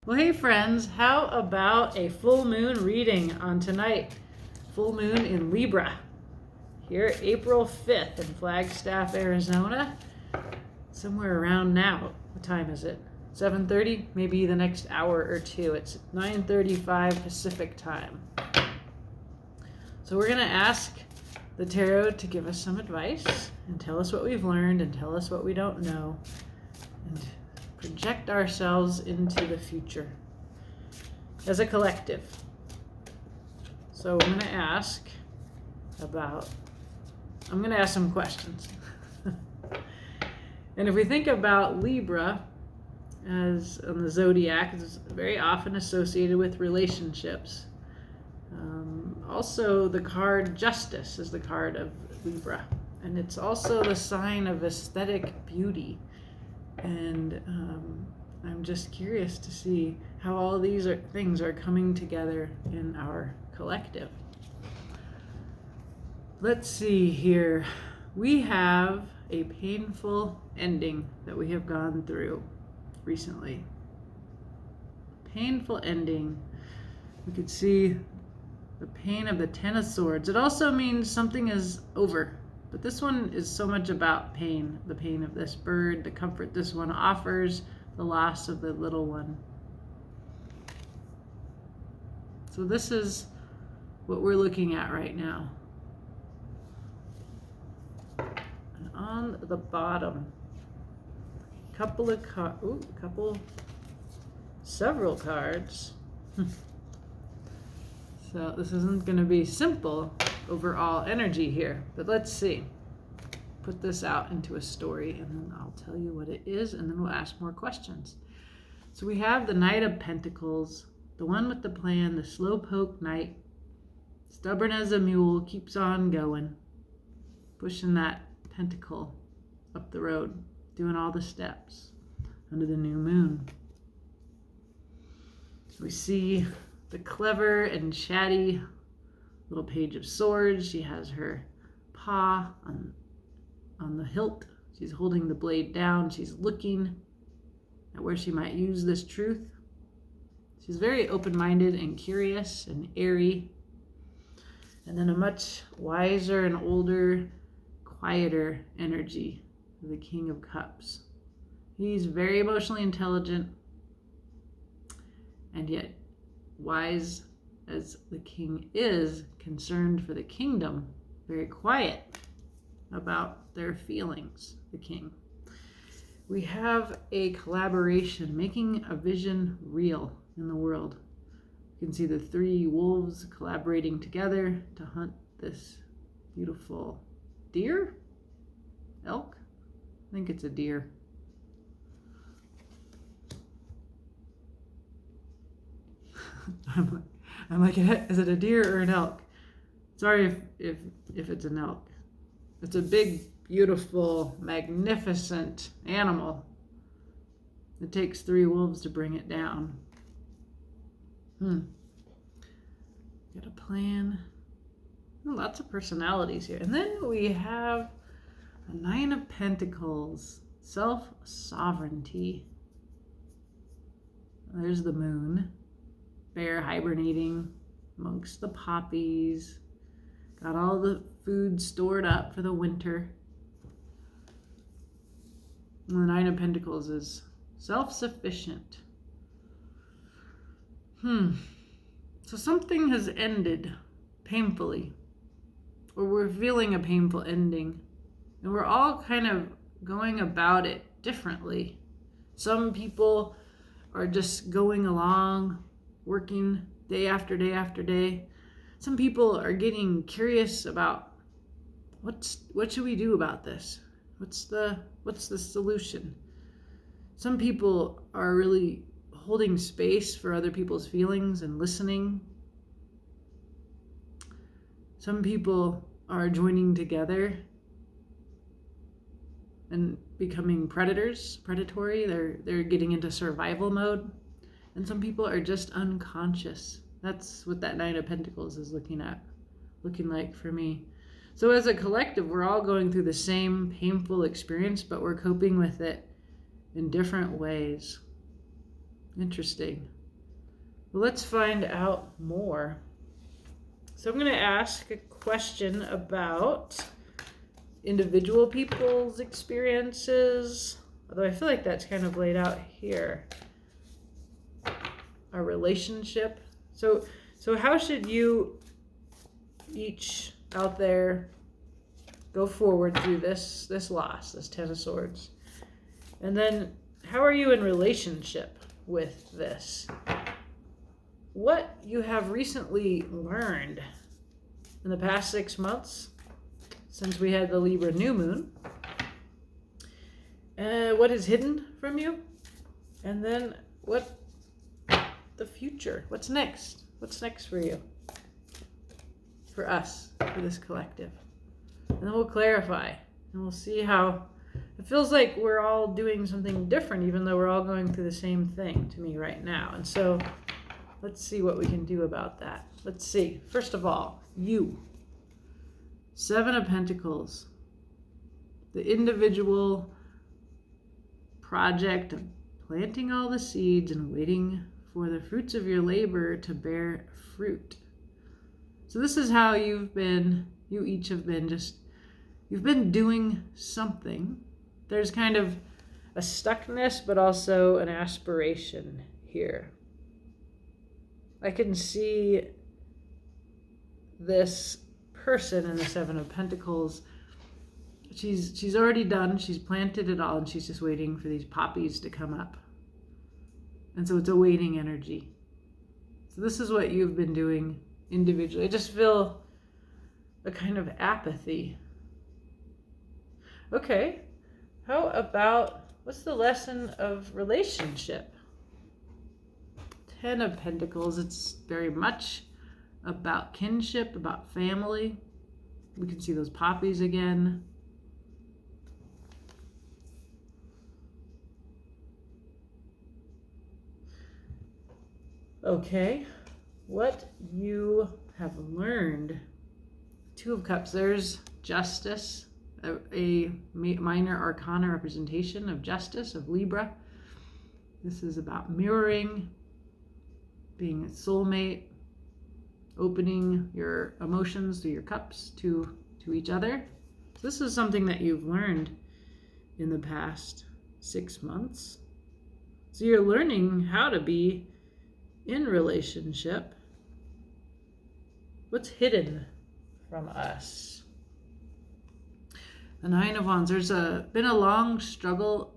Well, hey friends, how about a full moon reading on tonight? Full moon in Libra. Here, April 5th in Flagstaff, Arizona. Somewhere around now. What time is it? 7:30? Maybe the next hour or two. It's 9:35 Pacific time. So we're going to ask the tarot to give us some advice and tell us what we've learned and tell us what we don't know and project ourselves into the future as a collective. So I'm going to ask some questions. And if we think about Libra as on the zodiac, it's very often associated with relationships. Also, the card Justice is the card of Libra, and it's also the sign of aesthetic beauty. And I'm just curious to see how all these things are coming together in our collective. Let's see here. We have a painful ending that we have gone through recently. Painful ending. We could see the pain of the Ten of Swords. It also means something is over. But this one is so much about pain. The pain of this bird, the comfort this one offers, the loss of the little one. So this is what we're looking at right now. And on the bottom, several cards. So this isn't going to be simple overall energy here, but let's see. Put this out into a story and then I'll tell you what it is and then we'll ask more questions. So we have the Knight of Pentacles, the one with the plan, the slowpoke knight, stubborn as a mule, keeps on going, pushing that pentacle up the road, doing all the steps under the new moon. We see the clever and chatty little Page of Swords. She has her paw on the hilt. She's holding the blade down. She's looking at where she might use this truth. She's very open-minded and curious and airy. And then a much wiser and older, quieter energy, the King of Cups. He's very emotionally intelligent and yet wise as the king is, concerned for the kingdom, very quiet about their feelings, the king. We have a collaboration, making a vision real in the world. You can see the three wolves collaborating together to hunt this beautiful deer? Elk? I think it's a deer. I'm like, is it a deer or an elk? Sorry if it's an elk. It's a big, beautiful, magnificent animal. It takes three wolves to bring it down. Got a plan. Lots of personalities here. And then we have a Nine of Pentacles, self-sovereignty. There's the moon. Bear hibernating amongst the poppies. Got all the food stored up for the winter. And the Nine of Pentacles is self-sufficient. So something has ended painfully, or we're feeling a painful ending, and we're all kind of going about it differently. Some people are just going along, working day after day after day. Some people are getting curious about what should we do about this? What's the solution? Some people are really holding space for other people's feelings and listening. Some people are joining together and becoming predatory. They're getting into survival mode. And some people are just unconscious. That's what that Nine of Pentacles is looking like for me. So as a collective, we're all going through the same painful experience, but we're coping with it in different ways. Interesting. Let's find out more. So I'm going to ask a question about individual people's experiences, although I feel like that's kind of laid out here. Our relationship. So how should you each out there go forward through this loss, this Ten of Swords? And then how are you in relationship with this? What you have recently learned in the past 6 months since we had the Libra new moon. What is hidden from you? And then what the future? What's next? What's next for you? For us, for this collective. And then we'll clarify and we'll see how it feels like we're all doing something different, even though we're all going through the same thing to me right now. And so let's see what we can do about that. Let's see. First of all, you. 7 of Pentacles. The individual project of planting all the seeds and waiting for the fruits of your labor to bear fruit. So this is how you each have been you've been doing something. There's kind of a stuckness, but also an aspiration here. I can see this person in the 7 of Pentacles. She's already done. She's planted it all, and she's just waiting for these poppies to come up. And so it's a waiting energy. So this is what you've been doing individually. I just feel a kind of apathy. Okay, how about, what's the lesson of relationship? 10 of Pentacles, it's very much about kinship, about family. We can see those poppies again. Okay, what you have learned. 2 of Cups, there's justice, a minor arcana representation of justice, of Libra. This is about mirroring, being a soulmate, opening your emotions through your cups to each other. So this is something that you've learned in the past 6 months. So you're learning how to be in relationship. What's hidden from us? The 9 of Wands, there's been a long struggle.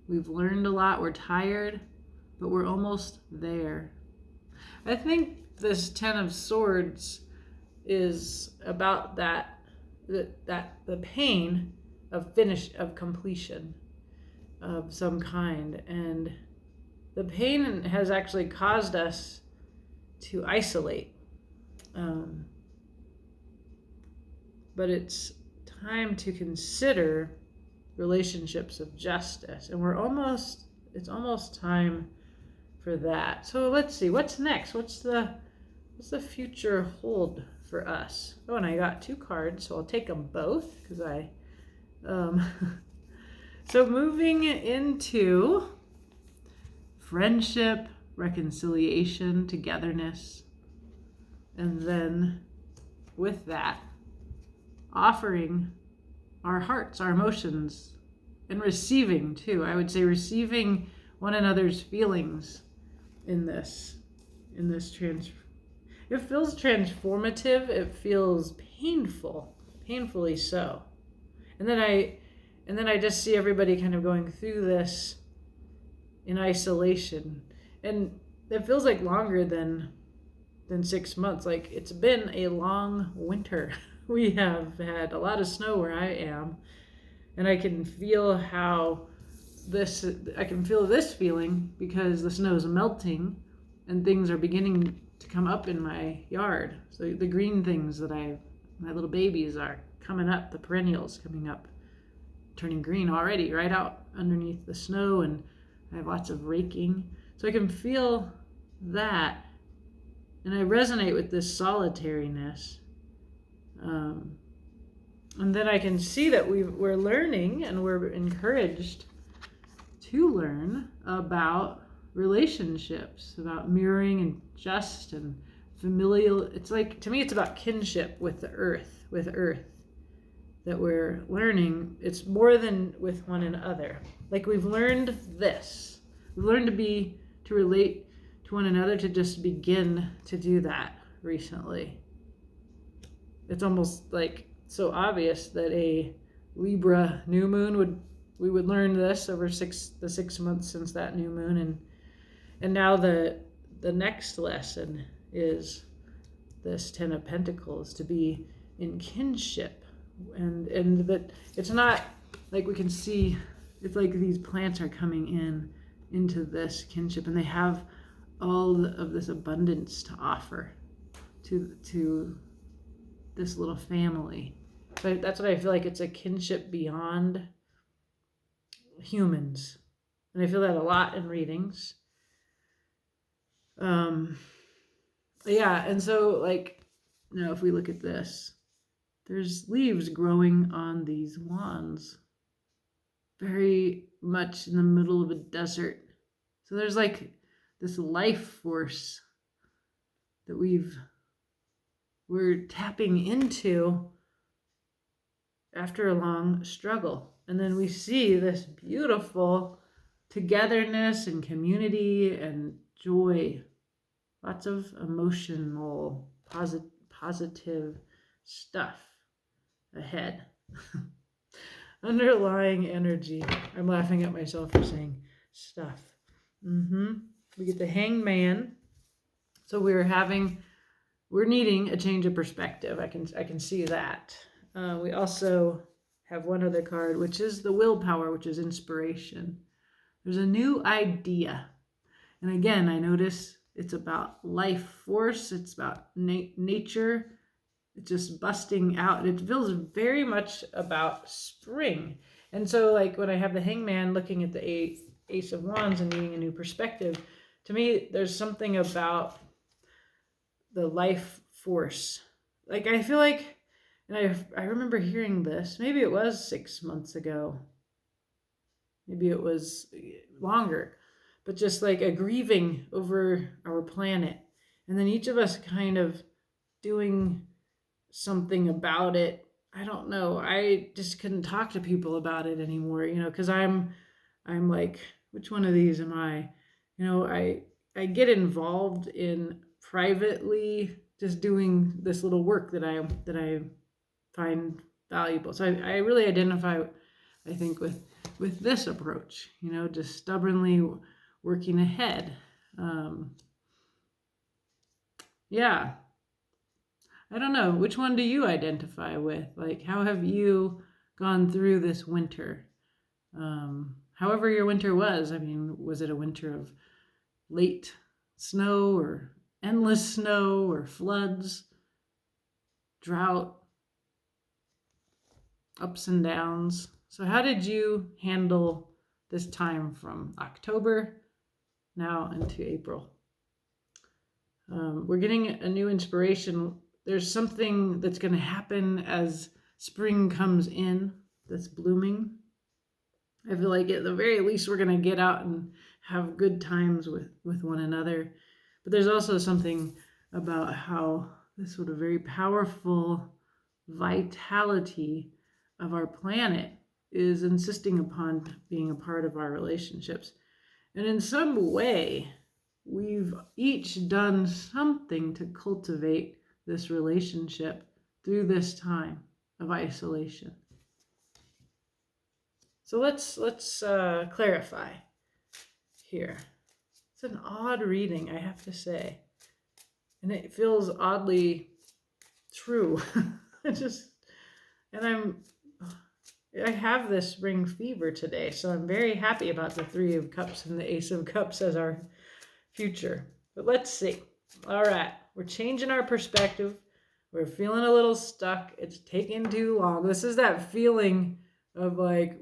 We've learned a lot. We're tired, but we're almost there. I think this 10 of Swords is about the pain of completion of some kind, and the pain has actually caused us to isolate. But it's time to consider relationships of justice, and it's almost time for that. So let's see, what's next? What's the future hold for us? Oh, and I got 2 cards, so I'll take them both because so moving into friendship, reconciliation, togetherness, and then with that, offering our hearts, our emotions, and receiving too. I would say receiving one another's feelings in this it feels transformative. It feels painfully so. And then I just see everybody kind of going through this in isolation, and it feels like longer than 6 months. Like, it's been a long winter. We have had a lot of snow where I am, and I can feel this feeling because the snow is melting and things are beginning to come up in my yard. So the green things my little babies are coming up, the perennials coming up, turning green already right out underneath the snow, and I have lots of raking. So I can feel that, and I resonate with this solitariness. And then I can see that we're learning, and we're encouraged to learn about relationships, about mirroring and just and familial. It's like, to me, it's about kinship with the earth, that we're learning. It's more than with one another. Like, we've learned this. We've learned to relate to one another, to just begin to do that recently. It's almost like so obvious that a Libra new moon we would learn this over the 6 months since that new moon, and now the next lesson is this Ten of Pentacles, to be in kinship, and that it's not like we can see. It's like these plants are coming into this kinship, and they have all of this abundance to offer to this little family. But that's what I feel like. It's a kinship beyond humans, and I feel that a lot in readings. Yeah, and so, like, if we look at this, there's leaves growing on these wands, very much in the middle of a desert. So there's like this life force that we're tapping into after a long struggle. And then we see this beautiful togetherness and community and joy, lots of emotional, positive stuff ahead. Underlying energy. I'm laughing at myself for saying stuff. We get the Hangman. So we're needing a change of perspective. I can see that. We also have one other card, which is the Willpower, which is inspiration. There's a new idea. And again, I notice it's about life force. It's about nature. It's just busting out. It feels very much about spring. And so, like, when I have the Hangman looking at the Ace of Wands and needing a new perspective, to me, there's something about the life force. Like, I feel like, and I remember hearing this, maybe it was 6 months ago, maybe it was longer, but just like a grieving over our planet. And then each of us kind of doing something about it. I don't know. I just couldn't talk to people about it anymore, because I'm like, which one of these am I? I get involved in privately just doing this little work that I find valuable. So I really identify, I think, with this approach, just stubbornly working ahead. Yeah. I don't know. Which one do you identify with? Like, how have you gone through this winter? However your winter was. I mean, was it a winter of late snow or endless snow or floods, drought, ups and downs? So how did you handle this time from October now into April? We're getting a new inspiration. There's something that's going to happen as spring comes in that's blooming. I feel like at the very least we're going to get out and have good times with one another. But there's also something about how this sort of very powerful vitality of our planet is insisting upon being a part of our relationships. And in some way, we've each done something to cultivate this relationship through this time of isolation. So let's clarify here. It's an odd reading, I have to say, and it feels oddly true. I have this spring fever today, so I'm very happy about the Three of Cups and the Ace of Cups as our future. But let's see. All right, we're changing our perspective. We're feeling a little stuck. It's taking too long. This is that feeling of like,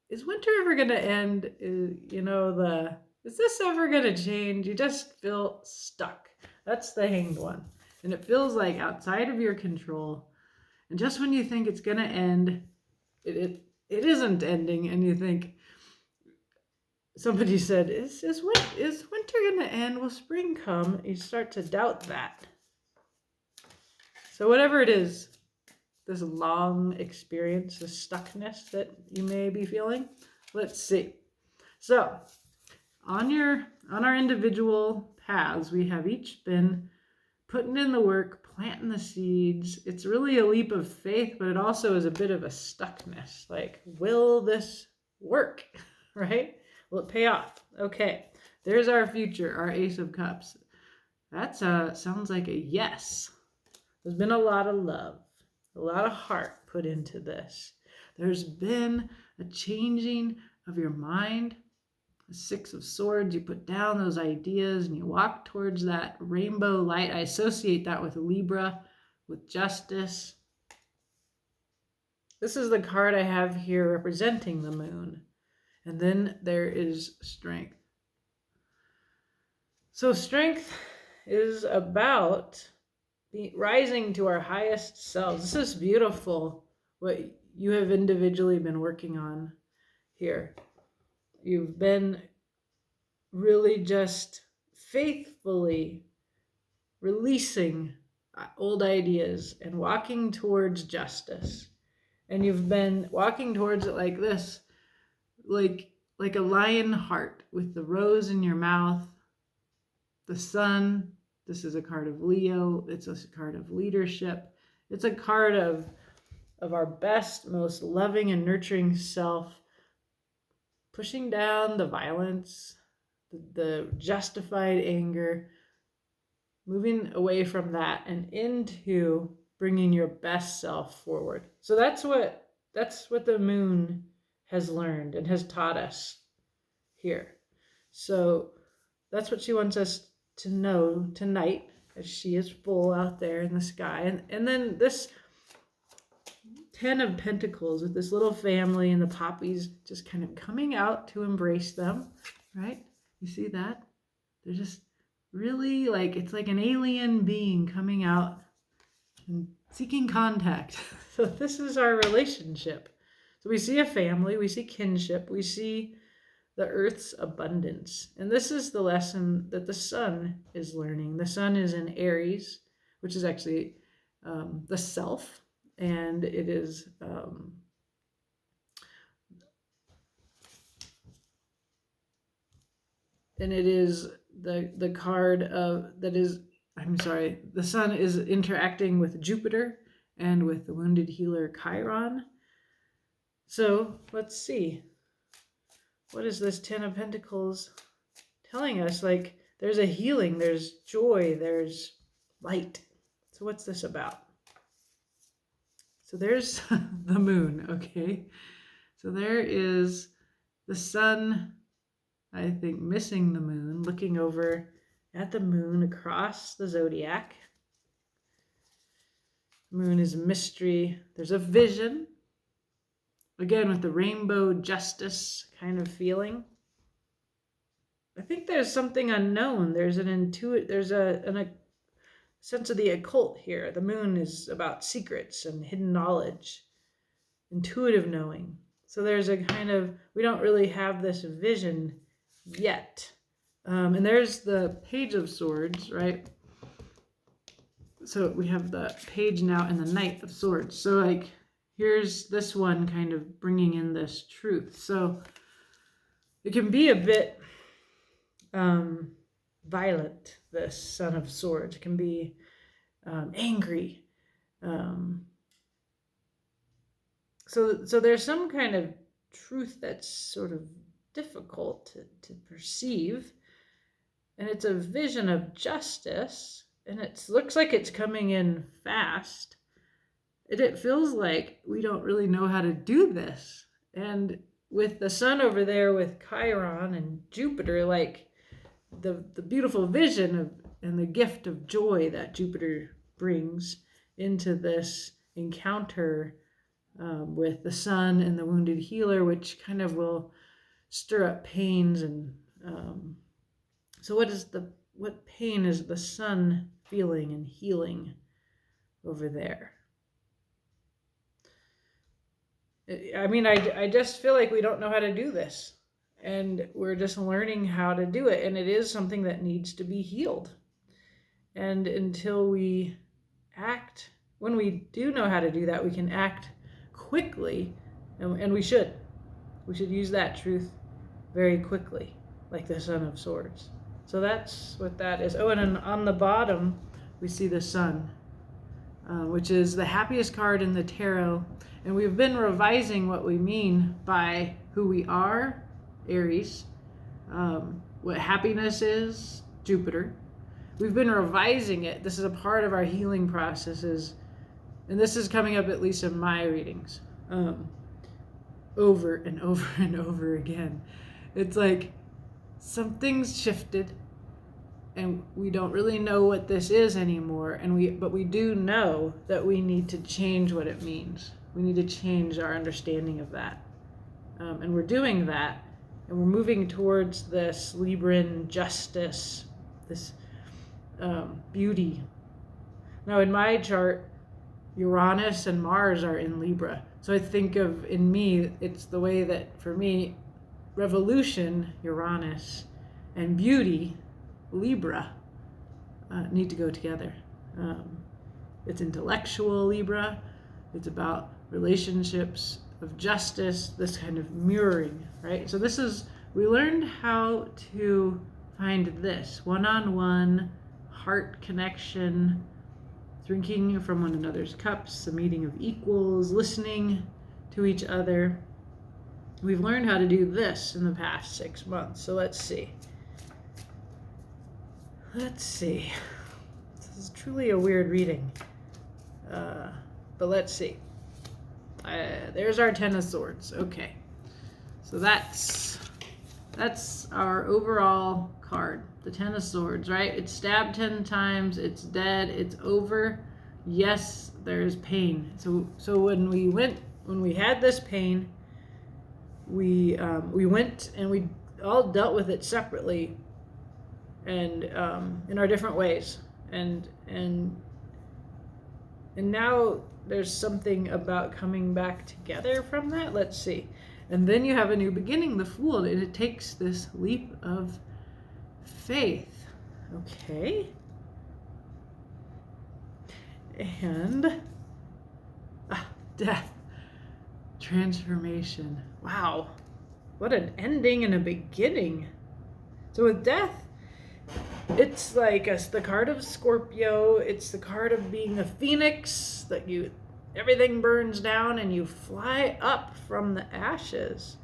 is winter ever going to end? Is this ever going to change? You just feel stuck. That's the Hanged One. And it feels like outside of your control. And just when you think it's going to end, it isn't ending. And you think, somebody said, is winter going to end? Will spring come? You start to doubt that. So whatever it is, this long experience, this stuckness that you may be feeling, let's see. So on our individual paths, we have each been putting in the work, planting the seeds. It's really a leap of faith, but it also is a bit of a stuckness. Like, will this work? Right? Will it pay off? Okay, there's our future, our Ace of Cups. That sounds like a yes. There's been a lot of love, a lot of heart put into this. There's been a changing of your mind. The Six of Swords, you put down those ideas and you walk towards that rainbow light. I associate that with Libra, with justice. This is the card I have here representing the moon. And then there is strength. So strength is about rising to our highest selves. This is beautiful, what you have individually been working on here. You've been really just faithfully releasing old ideas and walking towards justice. And you've been walking towards it like this, like a lion heart with the rose in your mouth, the sun. This is a card of Leo. It's a card of leadership. It's a card of our best, most loving and nurturing self, pushing down the violence, the justified anger, moving away from that and into bringing your best self forward. So that's what the moon has learned and has taught us here. So that's what she wants us to know tonight, as she is full out there in the sky. And then this 10 of Pentacles with this little family and the poppies just kind of coming out to embrace them, right? You see that? They're just really like, it's like an alien being coming out and seeking contact. So this is our relationship. So we see a family, we see kinship, we see the earth's abundance. And this is the lesson that the sun is learning. The sun is in Aries, which is actually the self. And it is the card of that is, I'm sorry, the sun is interacting with Jupiter and with the wounded healer Chiron. So let's see. What is this 10 of Pentacles telling us? Like, there's a healing, there's joy, there's light. So what's this about? So there's the moon, okay? So there is the sun, I think, missing the moon, looking over at the moon across the zodiac. Moon is mystery. There's a vision. Again, with the rainbow justice kind of feeling. I think there's something unknown. There's there's a sense of the occult here. The moon is about secrets and hidden knowledge, intuitive knowing. So there's a kind of, we don't really have this vision yet. And there's the Page of Swords, right? So we have the page now and the Knight of Swords. So like, here's this one kind of bringing in this truth. So it can be a bit violent, this Son of Swords. It can be angry. So there's some kind of truth that's sort of difficult to perceive. And it's a vision of justice. And it looks like it's coming in fast. It feels like we don't really know how to do this. And with the sun over there with Chiron and Jupiter, like the beautiful vision of and the gift of joy that Jupiter brings into this encounter with the sun and the wounded healer, which kind of will stir up pains. And so what pain is the sun feeling and healing over there? I mean, I just feel like we don't know how to do this. And we're just learning how to do it. And it is something that needs to be healed. And until we act, when we do know how to do that, we can act quickly. And we should. We should use that truth very quickly, like the Son of Swords. So that's what that is. Oh, and on the bottom, we see the Sun, which is the happiest card in the tarot. And we've been revising what we mean by who we are, Aries, what happiness is, Jupiter. We've been revising it. This is a part of our healing processes. And this is coming up at least in my readings, over and over and over again. It's like something's shifted and we don't really know what this is anymore. But we do know that we need to change what it means. We need to change our understanding of that. And we're doing that. And we're moving towards this Libran justice, this beauty. Now in my chart, Uranus and Mars are in Libra. So I think of, in me, it's the way that for me, revolution, Uranus, and beauty, Libra, need to go together. It's intellectual Libra. It's about relationships of justice, this kind of mirroring, right? So we learned how to find this one-on-one heart connection, drinking from one another's cups, a meeting of equals, listening to each other. We've learned how to do this in the past 6 months. So let's see. This is truly a weird reading. But let's see. There's our Ten of Swords. Okay. So that's our overall card. The Ten of Swords, right? It's stabbed 10 times. It's dead. It's over. Yes, there's pain. So when we had this pain, we went and we all dealt with it separately and in our different ways. And now there's something about coming back together from that. Let's see. And then you have a new beginning, the Fool, and it takes this leap of faith. Okay. And death, transformation. Wow. What an ending and a beginning. So with death, it's like the card of Scorpio. It's the card of being a phoenix, that everything burns down and you fly up from the ashes.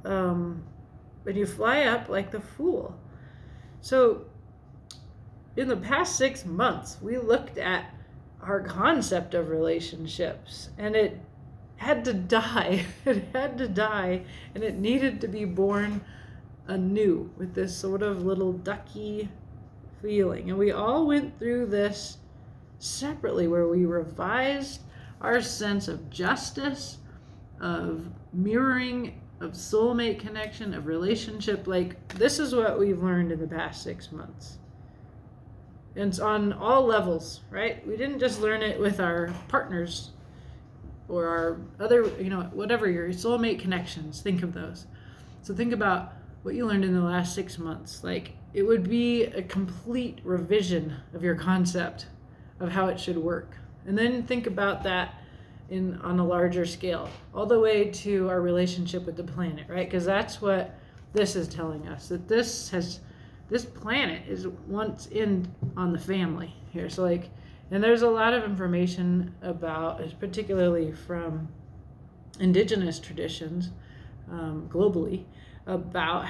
But you fly up like the Fool. So in the past 6 months, we looked at our concept of relationships, and it had to die. It had to die, and it needed to be born anew with this sort of little ducky feeling. And we all went through this separately, where we revised our sense of justice, of mirroring, of soulmate connection, of relationship. Like, this is what we've learned in the past 6 months. And it's on all levels, right? We didn't just learn it with our partners or our other, whatever, your soulmate connections. Think of those. So think about what you learned in the last 6 months. Like, it would be a complete revision of your concept of how it should work. And then think about that on a larger scale, all the way to our relationship with the planet, right? Because that's what this is telling us, that this planet is once in on the family here. So and there's a lot of information about, particularly from indigenous traditions globally, about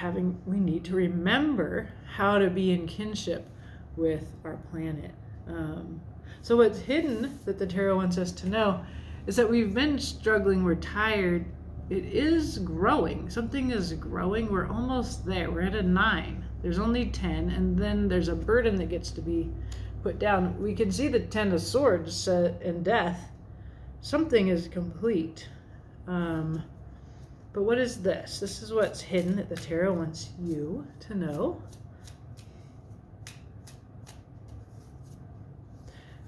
we need to remember how to be in kinship with our planet. So what's hidden that the tarot wants us to know is that we've been struggling, we're tired. It is growing. Something is growing. We're almost there. We're at a 9. There's only 10, and then there's a burden that gets to be put down. We can see the 10 of Swords in death. Something is complete. But what is this? This is what's hidden that the tarot wants you to know.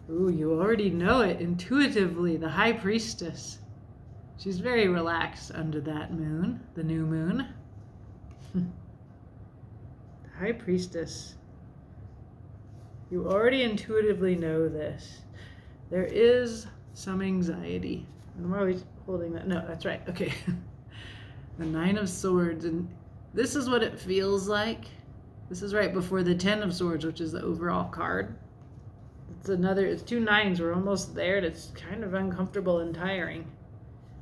Ooh, you already know it intuitively. The High Priestess. She's very relaxed under that moon, the new moon. High Priestess. You already intuitively know this. There is some anxiety. I'm always holding that. No, that's right. Okay. The Nine of Swords. And this is what it feels like. This is right before the Ten of Swords, which is the overall card. It's two nines. We're almost there. And it's kind of uncomfortable and tiring.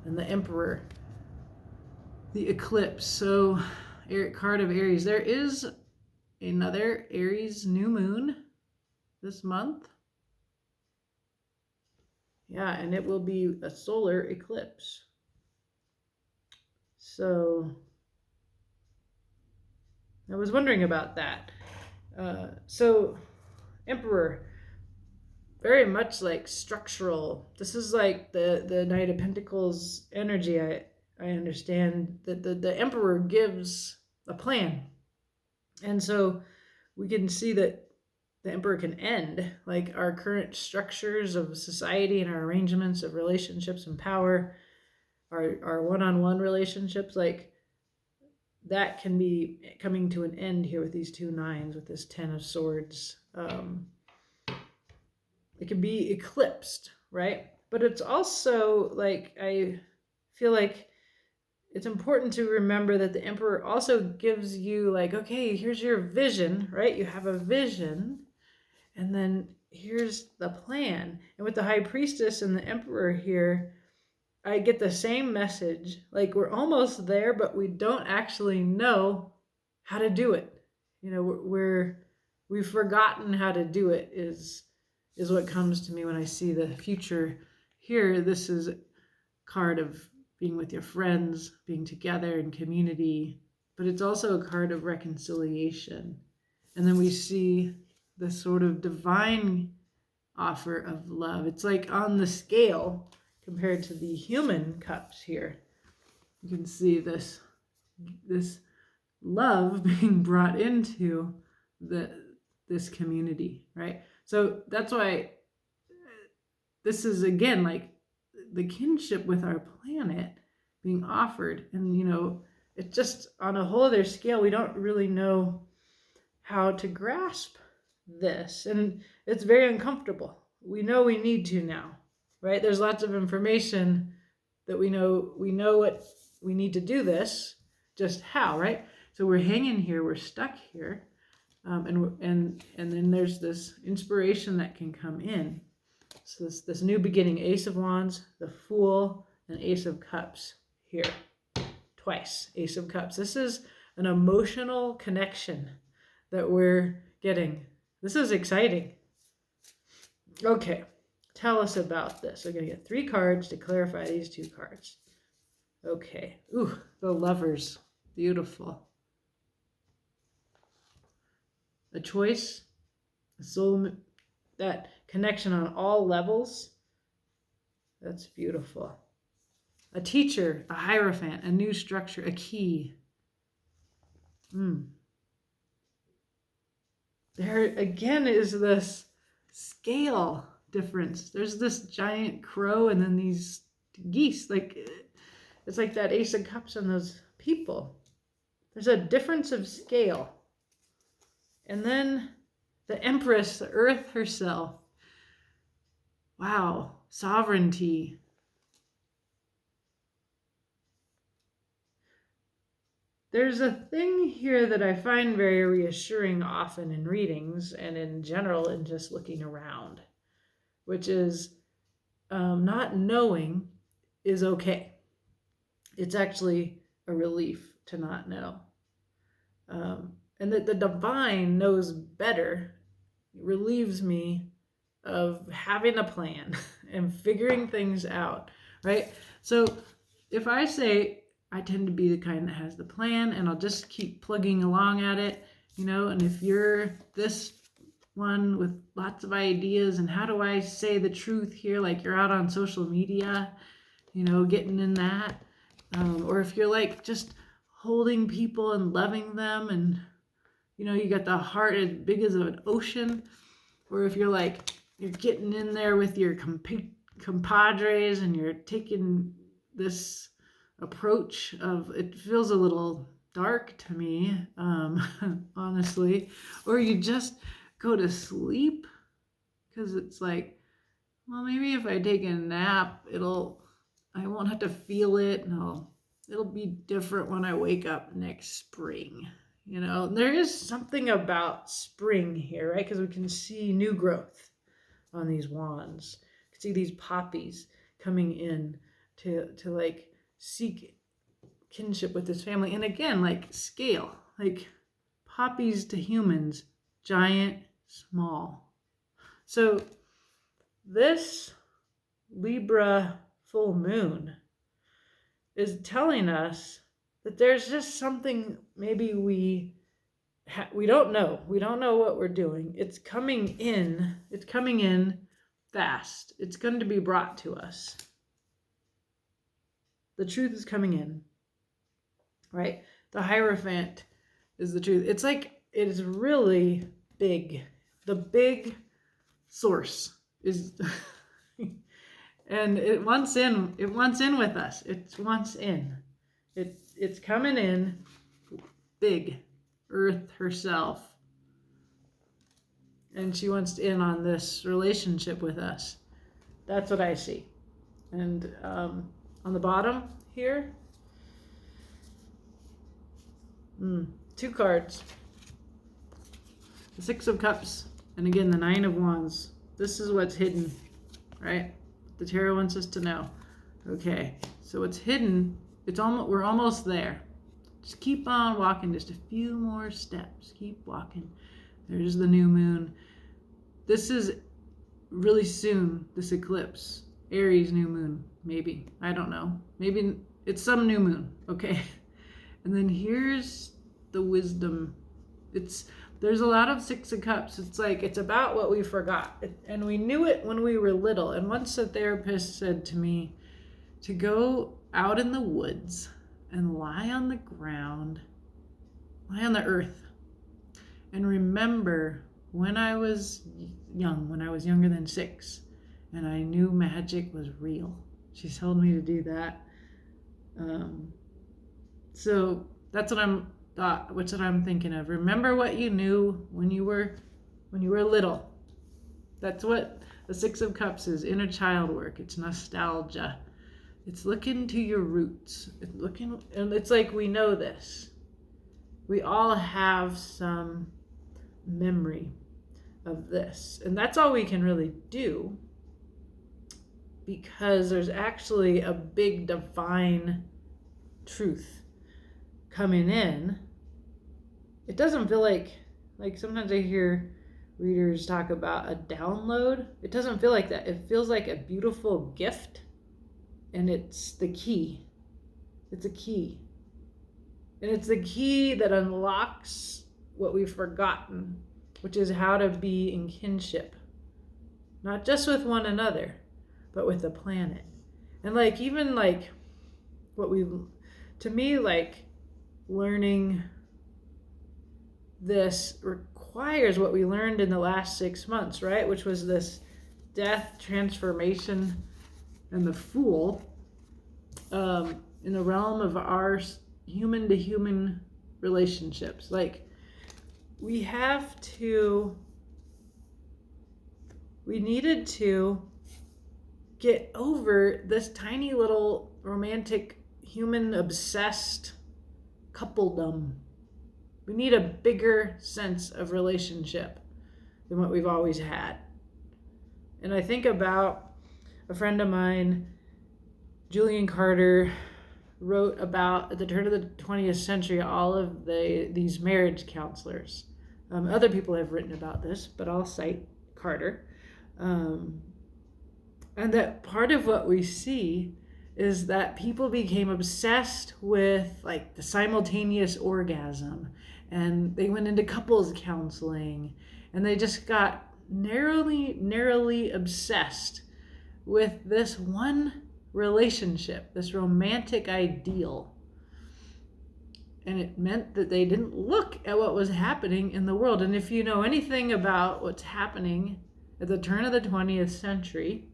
And the Emperor. The Eclipse. So, card of Aries. There is another Aries new moon this month. Yeah, and it will be a solar eclipse. So I was wondering about that. So Emperor, very much like structural. This is like the Knight of Pentacles energy. I understand that the Emperor gives a plan. And so we can see that the Emperor can end like our current structures of society and our arrangements of relationships and power, our one-on-one relationships, like that can be coming to an end here with these two nines, with this Ten of Swords. It can be eclipsed, right? But it's also like, I feel like it's important to remember that the Emperor also gives you like, okay, here's your vision, right? You have a vision, and then here's the plan. And with the High Priestess and the Emperor here, I get the same message. Like, we're almost there, but we don't actually know how to do it. You know, we've forgotten how to do it is what comes to me when I see the future here. This is a card of being with your friends, being together in community, but it's also a card of reconciliation. And then we see the sort of divine offer of love. It's like on the scale compared to the human cups here. You can see this love being brought into this community, right? So that's why this is, again, like the kinship with our planet being offered. And, you know, it's just on a whole other scale. We don't really know how to grasp this. And it's very uncomfortable. We know we need to now, right? There's lots of information that we know what we need to do this, just how, right? So we're hanging here, we're stuck here. And then there's this inspiration that can come in. So this new beginning, Ace of Wands, the Fool, and Ace of Cups here. Twice, Ace of Cups. This is an emotional connection that we're getting. This is exciting. Okay, tell us about this. We're going to get 3 cards to clarify these 2 cards. Okay. Ooh, the Lovers. Beautiful. A choice, a soul, that connection on all levels. That's beautiful. A teacher, a hierophant, a new structure, a key. There again is this scale difference. There's this giant crow and then these geese. Like, it's like that Ace of Cups and those people. There's a difference of scale. And then the Empress, the Earth herself. Wow, sovereignty. There's a thing here that I find very reassuring often in readings and in general in just looking around, which is not knowing is okay. It's actually a relief to not know. And that the divine knows better relieves me of having a plan and figuring things out, right? So if I say, I tend to be the kind that has the plan and I'll just keep plugging along at it, you know, and if you're this one with lots of ideas and how do I say the truth here, like you're out on social media, you know, getting in that, or if you're like just holding people and loving them and, you know, you got the heart as big as an ocean, or if you're like, you're getting in there with your compadres and you're taking this approach of, it feels a little dark to me, honestly. Or you just go to sleep because it's like, well, maybe if I take a nap, I won't have to feel it. No, it'll be different when I wake up next spring. There is something about spring here, right? Because we can see new growth on these wands. You can see these poppies coming in to like seek kinship with this family. And again, like scale, like poppies to humans, giant, small. So this Libra full moon is telling us that there's just something maybe we don't know. We don't know what we're doing. It's coming in. It's coming in fast. It's going to be brought to us. The truth is coming in, right? The Hierophant is the truth. It's like, it is really big. The big source is, and it wants in with us. It wants in. It's coming in big. Earth herself. And she wants in on this relationship with us. That's what I see. And on the bottom here, 2 cards. The 6 of Cups, and again the 9 of Wands. This is what's hidden, right? The tarot wants us to know. Okay, so what's hidden, we're almost there. Just keep on walking, just a few more steps. Keep walking. There's the new moon. This is really soon, this eclipse. Aries new moon, maybe. I don't know. Maybe it's some new moon, okay? And then here's the wisdom. There's a lot of 6 of Cups. It's like, it's about what we forgot. And we knew it when we were little. And once a therapist said to me to go out in the woods and lie on the ground, lie on the earth, and remember when I was young, when I was younger than 6, and I knew magic was real. She told me to do that. So that's what I'm thinking of. Remember what you knew when you were little. That's what the 6 of Cups is. Inner child work. It's nostalgia. It's looking to your roots. And it's like, we know this. We all have some memory of this. And that's all we can really do, because there's actually a big divine truth coming in. It doesn't feel like sometimes I hear readers talk about a download. It doesn't feel like that. It feels like a beautiful gift. And it's the key. It's a key. And it's the key that unlocks what we've forgotten, which is how to be in kinship. Not just with one another, but with the planet. And even to me, learning this requires what we learned in the last 6 months, right? Which was this death, transformation, and the Fool in the realm of our human to human relationships. We needed to get over this tiny little romantic human obsessed coupledom. We need a bigger sense of relationship than what we've always had. And I think about a friend of mine, Julian Carter, wrote about at the turn of the 20th century all of these marriage counselors. Other people have written about this, but I'll cite Carter. And that part of what we see is that people became obsessed with the simultaneous orgasm, and they went into couples counseling, and they just got narrowly obsessed with this one relationship, this romantic ideal. And it meant that they didn't look at what was happening in the world. And if you know anything about what's happening at the turn of the 20th century,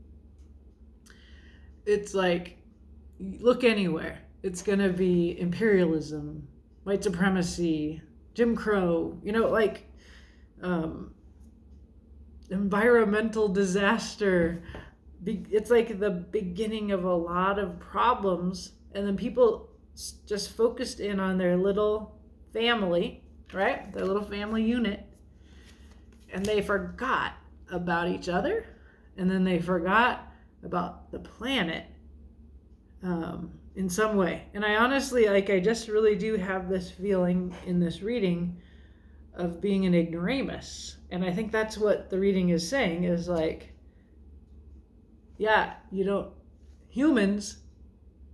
it's look anywhere. It's going to be imperialism, white supremacy, Jim Crow, um, environmental disaster. It's like the beginning of a lot of problems, and then people just focused in on their little family, right? Their little family unit, and they forgot about each other, and then they forgot about the planet in some way. And I honestly, I just really do have this feeling in this reading of being an ignoramus. And I think that's what the reading is saying, is like, yeah, humans,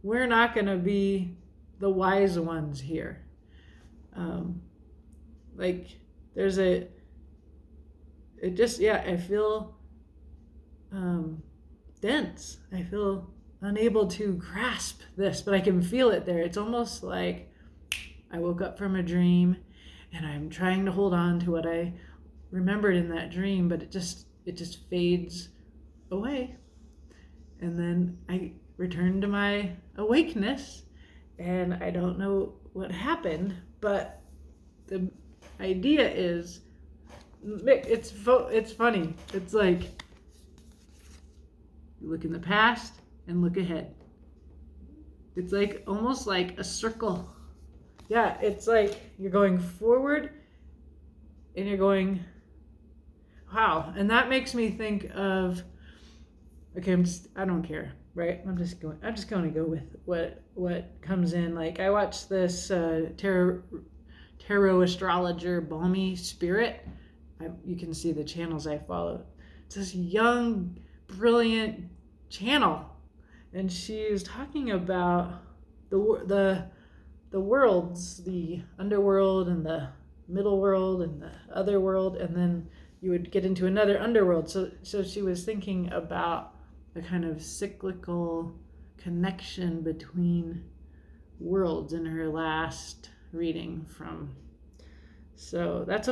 we're not going to be the wise ones here. I feel dense. I feel unable to grasp this, but I can feel it there. It's almost like I woke up from a dream and I'm trying to hold on to what I remembered in that dream, but it just fades away. And then I return to my awakeness, and I don't know what happened, but the idea is, it's funny. It's like you look in the past and look ahead. It's like almost like a circle. Yeah, it's like you're going forward and you're going, wow. And that makes me think of, okay, I don't care, right? I'm just going to go with what comes in. Like, I watched this tarot astrologer, Balmy Spirit. You can see the channels I follow. It's this young, brilliant channel, and she's talking about the worlds, the underworld and the middle world and the other world, and then you would get into another underworld. So she was thinking about a kind of cyclical connection between worlds in her last reading from. So that's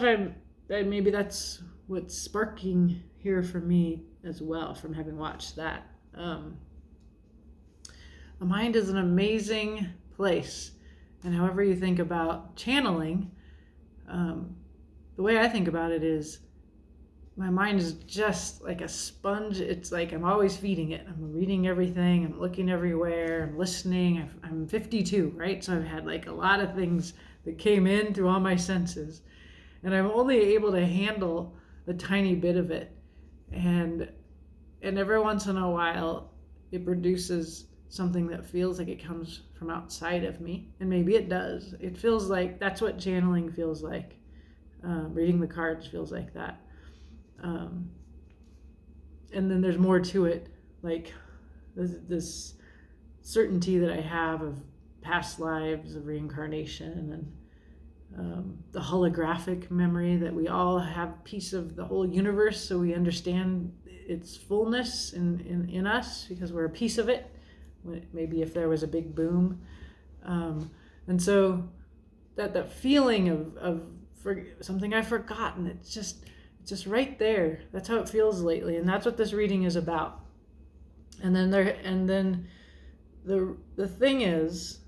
maybe that's what's sparking here for me as well, from having watched that. The mind is an amazing place, and however you think about channeling, the way I think about it is, my mind is just like a sponge. It's like I'm always feeding it. I'm reading everything. I'm looking everywhere. I'm listening. I'm 52, right? So I've had like a lot of things that came in through all my senses, and I'm only able to handle a tiny bit of it. And every once in a while, it produces something that feels like it comes from outside of me, and maybe it does. It feels like that's what channeling feels like. Reading the cards feels like that. And then there's more to it, like this certainty that I have of past lives, of reincarnation, and the holographic memory that we all have a piece of the whole universe, so we understand its fullness in us because we're a piece of it. Maybe if there was a big boom, and so that feeling of something I've forgotten, it's just right there. That's how it feels lately, and that's what this reading is about. And then the thing is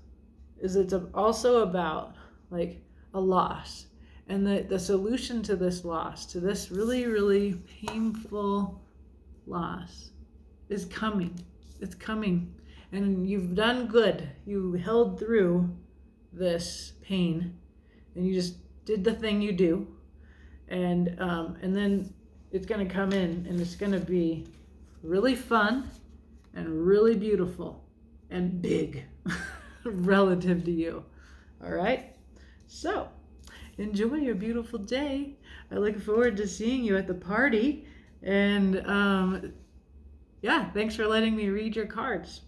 it's also about like a loss, and the solution to this loss, to this really, really painful loss, is coming. It's coming, and you've done good. You held through this pain, and you just did the thing you do. And then it's going to come in, and it's going to be really fun and really beautiful and big relative to you. All right? So enjoy your beautiful day. I look forward to seeing you at the party. And thanks for letting me read your cards.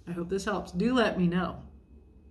I hope this helps. Do let me know.